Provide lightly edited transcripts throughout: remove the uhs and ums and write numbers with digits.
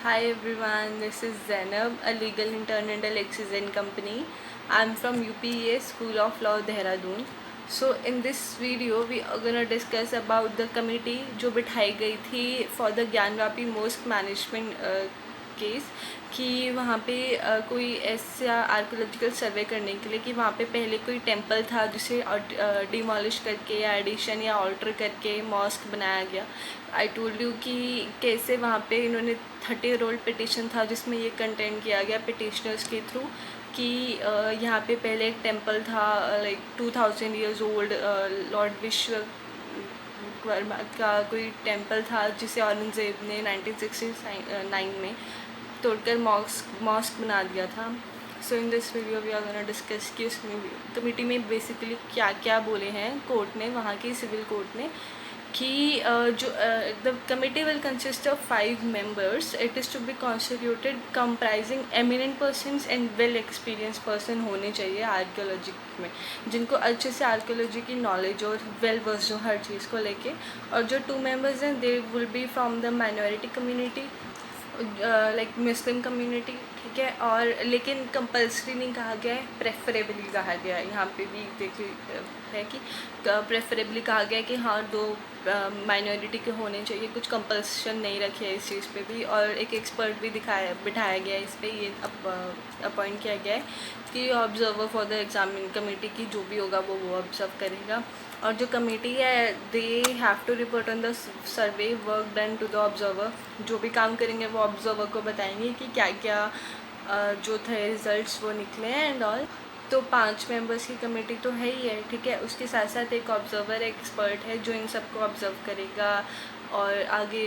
Hi everyone, this is Zainab, a legal intern at Alexis and Company. I'm from UPEA School of Law, Dehradun. So in this video, we are gonna discuss about the committee जो बिठाई गई थी for the Gyanvapi mosque management case कि वहाँ पे कोई ऐसा archaeological survey करने के लिए कि वहाँ पे पहले कोई टेम्पल था जिसे डिमोलिश करके या एडिशन या ऑल्टर करके मॉस्क बनाया गया। आई टोल्ड यू कि कैसे वहाँ पे इन्होंने 30 रोल पिटिशन था जिसमें ये कंटेंट किया गया पिटिशनर्स के थ्रू कि यहाँ पे पहले एक टेम्पल था like 2000 years old Lord Vishwakarma का कोई टेम्पल था जिसे औरंगज़ेब ने 1969 में तोड़कर मॉस्क बना दिया था। So in this video we are gonna discuss कि उसमें कमेटी में बेसिकली क्या क्या बोले हैं कोर्ट ने, वहाँ की सिविल कोर्ट ने, कि जो the committee will consist of 5 members. It is to be constituted comprising eminent persons and well experience person होने चाहिए आर्कियोलॉजी में, जिनको अच्छे से आर्कियोलॉजी की नॉलेज और वेल वर्स हो हर चीज़ को लेके। और जो 2 members हैं they will be from the minority community like Muslim community, ठीक है। और लेकिन कंपल्सरी नहीं कहा गया है, प्रेफरेबली कहा गया है। यहाँ पे भी देखिए है कि प्रेफरेबली कहा गया है कि हाँ 2 माइनॉरिटी के होने चाहिए, कुछ कंपल्सन नहीं रखी है इस चीज़ पे भी। और एक एक्सपर्ट भी बिठाया गया है इस पर, ये अपॉइंट किया गया है कि observer for the examine committee की जो भी होगा वो ऑब्जर्व करेगा। और जो कमेटी है they have to report on the survey work done to the observer. जो भी काम करेंगे वो ऑब्जर्वर को बताएंगे कि क्या क्या जो थे रिजल्ट्स वो निकले हैं एंड ऑल। तो 5 मेंबर्स की कमेटी तो है ही है, ठीक है। उसके साथ साथ एक ऑब्जर्वर एक्सपर्ट है जो इन सबको ऑब्जर्व करेगा और आगे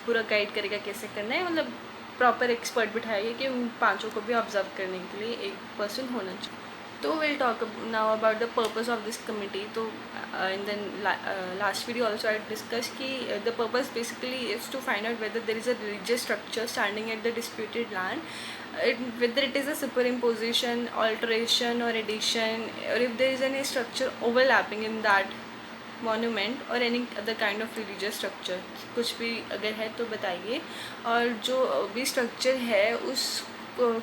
पूरा गाइड करेगा कैसे करना है। मतलब प्रॉपर एक्सपर्ट बिठाएगा कि उन 5 को भी ऑब्जर्व करने के लिए एक पर्सन होना चाहिए। तो will talk now about the purpose of this committee. तो in the last video also I discuss कि the purpose basically is to find out whether there is a religious structure standing at the disputed land, whether it is a superimposition, alteration or addition, or if there is any structure overlapping in that monument or any other kind of religious structure। कुछ भी अगर है तो बताइए। और जो भी structure है उस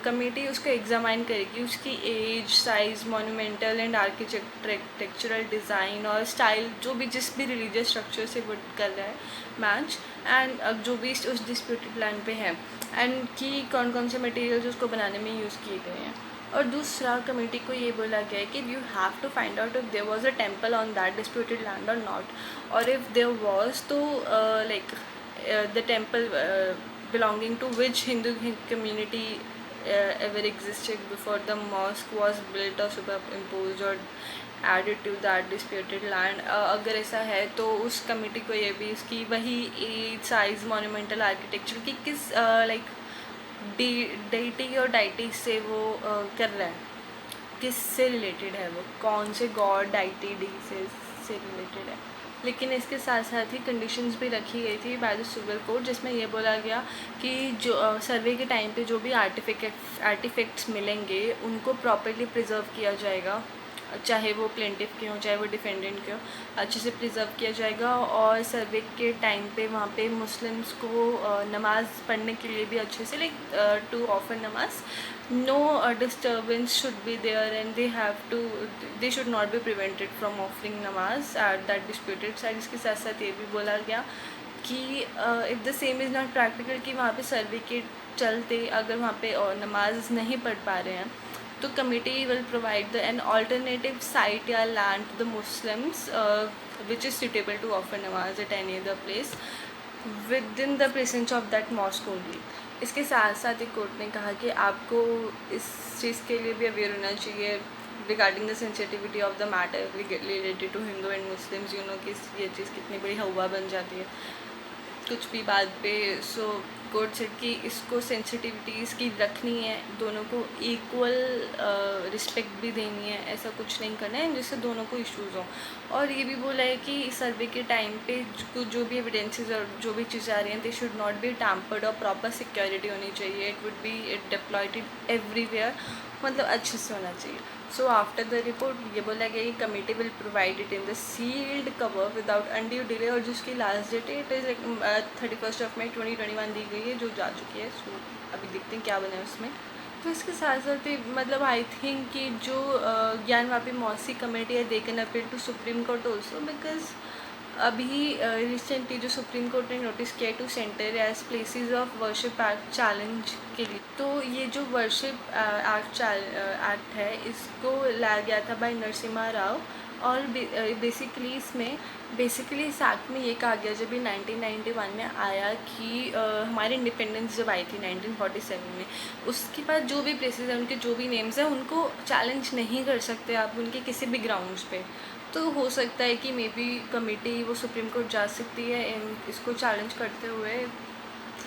कमेटी उसको एग्जामाइन करेगी, उसकी age, size, monumental and architectural design और स्टाइल, जो भी जिस भी रिलीजियस स्ट्रक्चर से वो कर रहा है मैच, एंड जो भी उस डिस्प्यूटेड लैंड पे है, एंड कि कौन कौन से मटेरियल्स उसको बनाने में यूज़ किए गए हैं। और दूसरा कमेटी को ये बोला गया है कि you have to find out if there was a temple on that disputed land और नॉट, और इफ देयर वाज तो like the temple belonging to which Hindu community ever existed before the mosque was built or superimposed or added to that disputed land। अगर ऐसा है तो उस कमेटी को ये भी इसकी वही एज, साइज, मोन्यूमेंटल आर्किटेक्चर की किस लाइक डेटी और डाइटी से वो कर रहा है, किस से रिलेटेड है, वो कौन से गॉड डाइटी डी से रिलेटेड है। लेकिन इसके साथ साथ ही कंडीशंस भी रखी गई थी बाय द सिविल कोड, जिसमें ये बोला गया कि जो सर्वे के टाइम पे जो भी आर्टिफैक्ट्स मिलेंगे उनको प्रॉपर्ली प्रिजर्व किया जाएगा, चाहे वो प्लेंटिफ के हों चाहे वो डिफेंडेंट के हों, अच्छे से प्रिजर्व किया जाएगा। और सर्वे के टाइम पे वहाँ पे मुस्लिम्स को नमाज़ पढ़ने के लिए भी अच्छे से like to offer namaz, no disturbance should be there and they should not be prevented from offering namaz at that disputed side. इसके साथ साथ ये भी बोला गया कि if the same is not practical, कि वहाँ पे सर्वे के चलते अगर वहाँ पे नमाज नहीं पढ़ पा रहे हैं तो committee will provide an alternative site या land to the Muslims which is suitable to offer नमाज at any other place within the presence of that mosque only. इसके साथ साथ ही कोर्ट ने कहा कि आपको इस चीज़ के लिए भी अवेयर होना चाहिए regarding the sensitivity of the matter related to Hindu and Muslims. You know कि ये चीज़ कितनी बड़ी हवा बन जाती है कुछ भी बात पे। सो कोर्ट सेड कि इसको सेंसिटिविटी इसकी रखनी है, दोनों को इक्वल रिस्पेक्ट भी देनी है, ऐसा कुछ नहीं करना है जिससे दोनों को इश्यूज़ हों। और ये भी बोला है कि सर्वे के टाइम पे जो भी एविडेंसेस और जो भी चीज़ें आ रही हैं दे शुड नॉट बी टैम्पर्ड और प्रॉपर सिक्योरिटी होनी चाहिए। It would be diploid everywhere, मतलब अच्छे से होना चाहिए। सो आफ्टर द रिपोर्ट ये बोला गया कि committee will provide it in the sealed cover without undue delay, और जिसकी लास्ट डेट है इट इज़ 31 मई 2021 दी गई है, जो जा चुकी है। सो अभी देखते हैं क्या बना है उसमें। तो इसके साथ साथ ही मतलब आई थिंक कि जो ज्ञानवापी मौसी कमेटी है they can appeal to Supreme Court also, because अभी रिसेंटली जो सुप्रीम कोर्ट ने नोटिस किया to centre as places of worship act challenge के लिए। तो ये जो वर्शिप एक्ट है इसको लाया गया था बाय नरसिम्हा राव, और बेसिकली इस एक्ट में ये कहा गया जब ये 1991 में आया कि हमारी इंडिपेंडेंस जब आई थी 1947 में, उसके बाद जो भी प्लेसेस हैं उनके जो भी नेम्स हैं उनको चैलेंज नहीं कर सकते आप उनके किसी भी ग्राउंड्स पे। तो हो सकता है कि मे बी कमेटी वो सुप्रीम कोर्ट जा सकती है इसको चैलेंज करते हुए।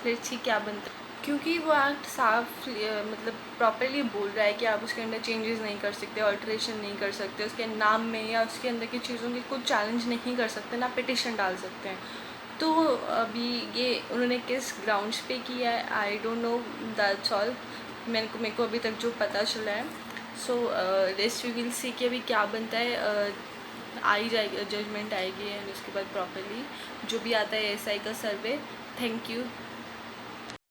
लेट्स सी क्या बनता है, क्योंकि वो एक्ट साफ मतलब प्रॉपरली बोल रहा है कि आप उसके अंदर चेंजेस नहीं कर सकते, ऑल्ट्रेशन नहीं कर सकते, उसके नाम में या उसके अंदर की चीज़ों की कुछ चैलेंज नहीं कर सकते, ना पिटिशन डाल सकते हैं। तो अभी ये उन्होंने किस ग्राउंड्स पे किया है I don't know, that's all. मेरे को अभी तक जो पता चला है। So rest we will see कि अभी क्या बनता है। आई जाएगी, जजमेंट आएगी एंड उसके बाद प्रॉपरली जो भी आता है एसआई का सर्वे। Thank you.